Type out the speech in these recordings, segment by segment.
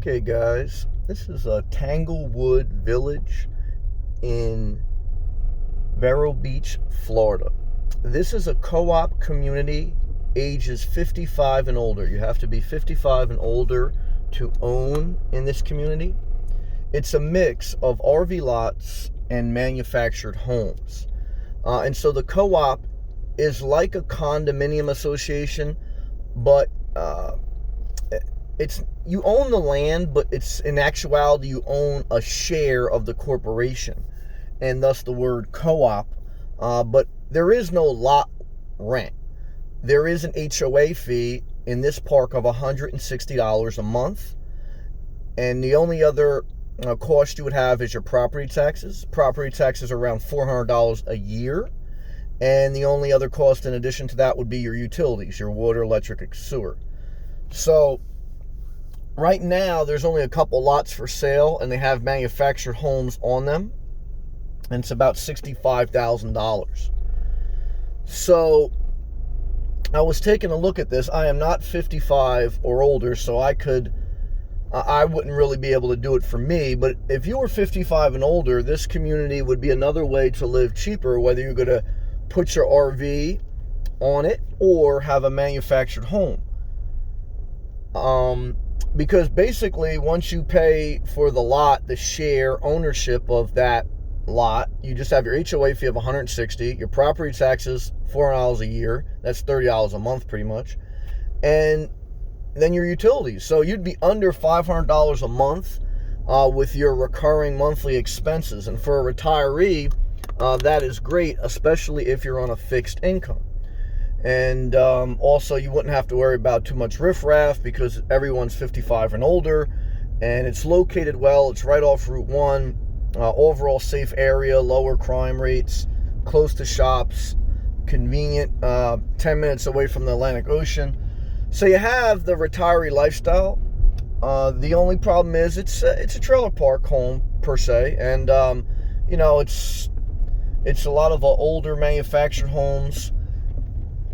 Okay, guys, this is a Tanglewood Village in Vero Beach, Florida. This is a co-op community, ages 55 and older. You have to be 55 and older to own in this community. It's a mix of RV lots and manufactured homes. And so the co-op is like a condominium association, but it's you own the land, but it's in actuality you own a share of the corporation, and thus the word co-op. But there is no lot rent. There is an HOA fee in this park of $160 a month, and the only other cost you would have is your property taxes. Property taxes are around $400 a year, and the only other cost in addition to that would be your utilities, your water, electric, and sewer. So right now, there's only a couple lots for sale, and they have manufactured homes on them, and it's about $65,000. So I was taking a look at this. I am not 55 or older, so I wouldn't really be able to do it for me, but if you were 55 and older, this community would be another way to live cheaper, whether you're going to put your RV on it or have a manufactured home. Because basically, once you pay for the lot, the share ownership of that lot, you just have your HOA fee of $160, your property taxes $400 a year, that's $30 a month pretty much, and then your utilities. So you'd be under $500 a month with your recurring monthly expenses. And for a retiree, that is great, especially if you're on a fixed income. And also, you wouldn't have to worry about too much riffraff because everyone's 55 and older, and it's located well. It's right off Route 1. Overall safe area, lower crime rates, close to shops, convenient, 10 minutes away from the Atlantic Ocean. So you have the retiree lifestyle. The only problem is it's a trailer park home per se, and it's a lot of older manufactured homes.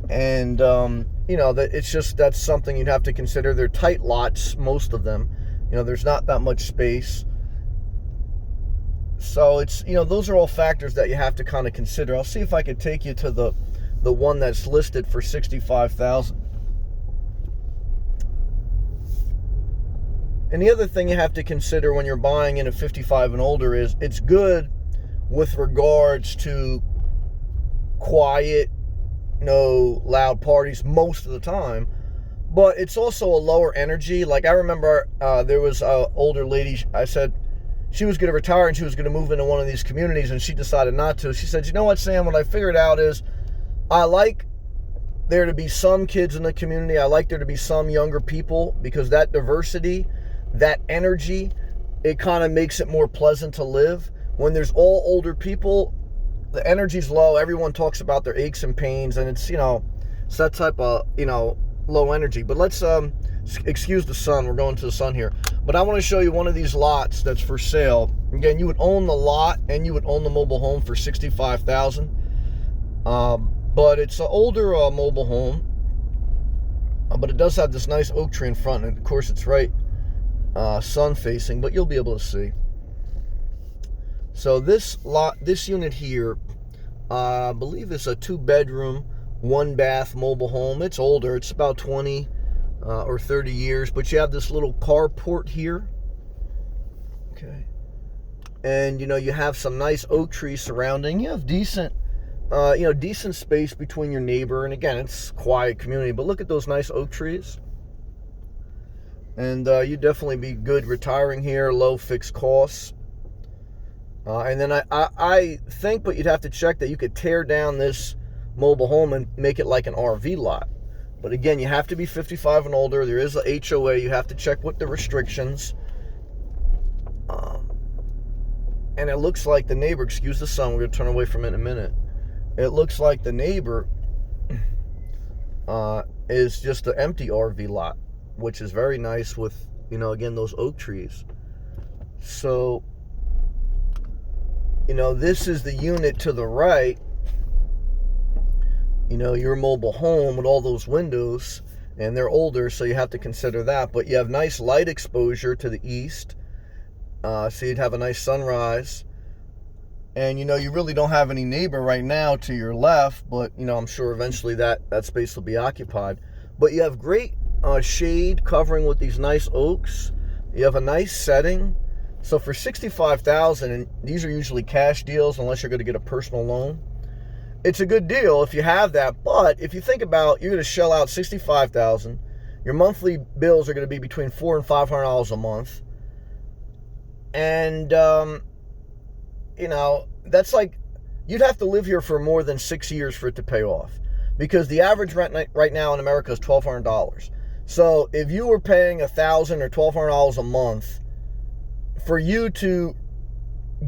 And that it's just, that's something you'd have to consider. They're tight lots, most of them. There's not that much space. So it's, those are all factors that you have to kind of consider. I'll see if I could take you to the one that's listed for $65,000. And the other thing you have to consider when you're buying in a 55 and older is it's good with regards to quiet, no loud parties most of the time, but it's also a lower energy. Like I remember there was an older lady, I said she was going to retire and she was going to move into one of these communities, and she decided not to. She said, "You know what, Sam, what I figured out is I like there to be some kids in the community. I like there to be some younger people, because that diversity, that energy, it kind of makes it more pleasant to live. When there's all older people, the energy's low. Everyone talks about their aches and pains, and it's that type of low energy." But let's excuse the sun. We're going to the sun here, but I want to show you one of these lots that's for sale. Again, you would own the lot and you would own the mobile home for $65,000. But it's an older mobile home, but it does have this nice oak tree in front, and of course it's right sun facing, but you'll be able to see. So this unit here, I believe is a 2-bedroom, 1-bath mobile home. It's older. It's about 20 or 30 years, but you have this little carport here. Okay. And, you have some nice oak trees surrounding. You have decent space between your neighbor. And again, it's quiet community, but look at those nice oak trees. And you'd definitely be good retiring here, low fixed costs. And then I think, but you'd have to check that you could tear down this mobile home and make it like an RV lot. But again, you have to be 55 and older. There is a HOA. You have to check with the restrictions. And it looks like the neighbor, excuse the sun, we're going to turn away from it in a minute. It looks like the neighbor is just an empty RV lot, which is very nice with, again, those oak trees. So, this is the unit to the right, your mobile home with all those windows. and they're older, so you have to consider that. But you have nice light exposure to the east, so you'd have a nice sunrise. And, you know, you really don't have any neighbor right now to your left, but, you know, I'm sure eventually that space will be occupied. But you have great shade covering with these nice oaks. You have a nice setting. So for $65,000, and these are usually cash deals unless you're going to get a personal loan, it's a good deal if you have that. But if you think about, you're going to shell out $65,000, your monthly bills are going to be between $400 and $500 a month. And, you know, that's like, you'd have to live here for more than 6 years for it to pay off, because the average rent right now in America is $1,200. So if you were paying $1,000 or $1,200 a month, for you to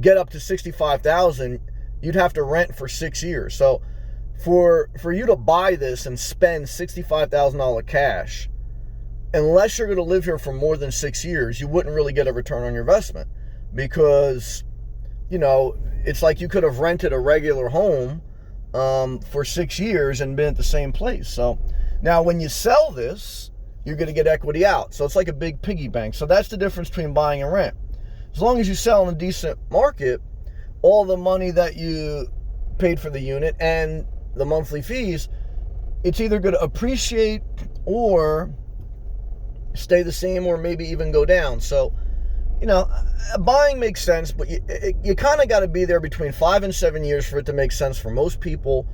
get up to $65,000, you'd have to rent for 6 years. So for you to buy this and spend $65,000 cash, unless you're going to live here for more than 6 years, you wouldn't really get a return on your investment, because, you know, it's like you could have rented a regular home for 6 years and been at the same place. So now when you sell this, you're going to get equity out. So it's like a big piggy bank. So that's the difference between buying and rent. As long as you sell in a decent market, all the money that you paid for the unit and the monthly fees, it's either going to appreciate or stay the same, or maybe even go down. So, you know, buying makes sense, but you kind of got to be there between 5 and 7 years for it to make sense for most people.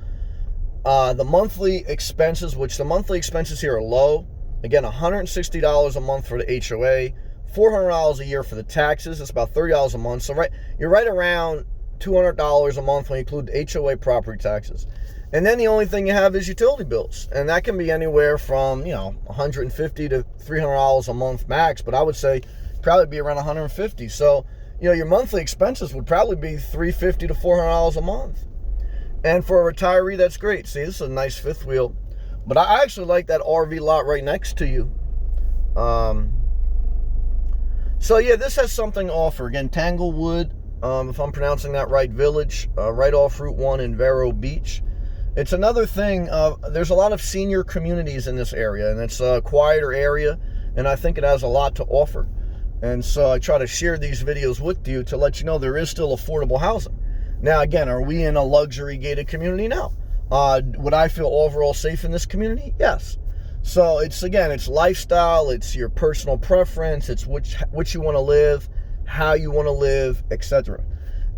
The monthly expenses, which the monthly expenses here are low. Again, $160 a month for the HOA, $400 a year for the taxes. It's about $30 a month. So you're right around $200 a month when you include the HOA property taxes. And then the only thing you have is utility bills. And that can be anywhere from, you know, $150 to $300 a month max. But I would say probably be around $150. So, you know, your monthly expenses would probably be $350 to $400 a month. And for a retiree, that's great. See, this is a nice fifth wheel. But I actually like that RV lot right next to you. So yeah, this has something to offer. Again, Tanglewood, if I'm pronouncing that right, Village, right off Route 1 in Vero Beach. It's another thing, there's a lot of senior communities in this area, and it's a quieter area, and I think it has a lot to offer. And so I try to share these videos with you to let you know there is still affordable housing. Now, again, are we in a luxury gated community? No. Would I feel overall safe in this community? Yes. So it's lifestyle, it's your personal preference, it's which you want to live, how you want to live, etc.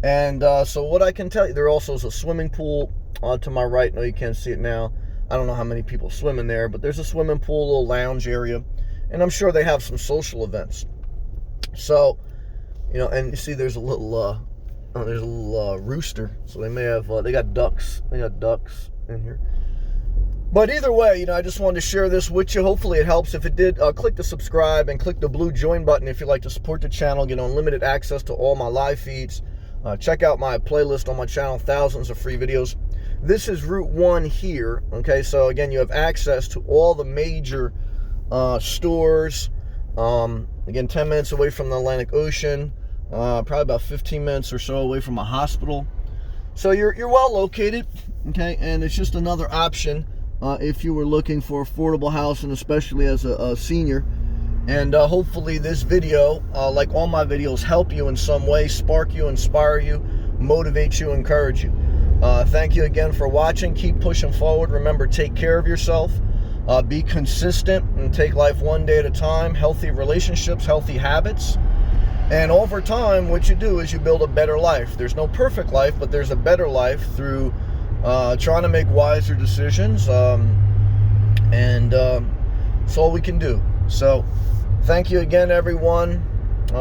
And so what I can tell you, there also is a swimming pool to my right. No, you can't see it now. I don't know how many people swim in there, but there's a swimming pool, a little lounge area, and I'm sure they have some social events. So, you know, and you see there's a little rooster. So they may have they got ducks. They got ducks in here. But either way, you know, I just wanted to share this with you. Hopefully it helps. If it did, click the subscribe and click the blue join button if you'd like to support the channel, get unlimited access to all my live feeds. Check out my playlist on my channel, thousands of free videos. This is Route 1 here, okay? So again, you have access to all the major stores. Again, 10 minutes away from the Atlantic Ocean, probably about 15 minutes or so away from a hospital. So you're well located, okay? And it's just another option if you were looking for affordable housing, especially as a senior. And hopefully this video, like all my videos, help you in some way, spark you, inspire you, motivate you, encourage you. Thank you again for watching. Keep pushing forward. Remember, take care of yourself. Be consistent and take life one day at a time. Healthy relationships, healthy habits. And over time, what you do is you build a better life. There's no perfect life, but there's a better life through trying to make wiser decisions. And that's all we can do. So thank you again, everyone,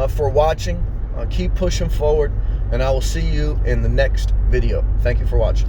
for watching. Keep pushing forward, and I will see you in the next video. Thank you for watching.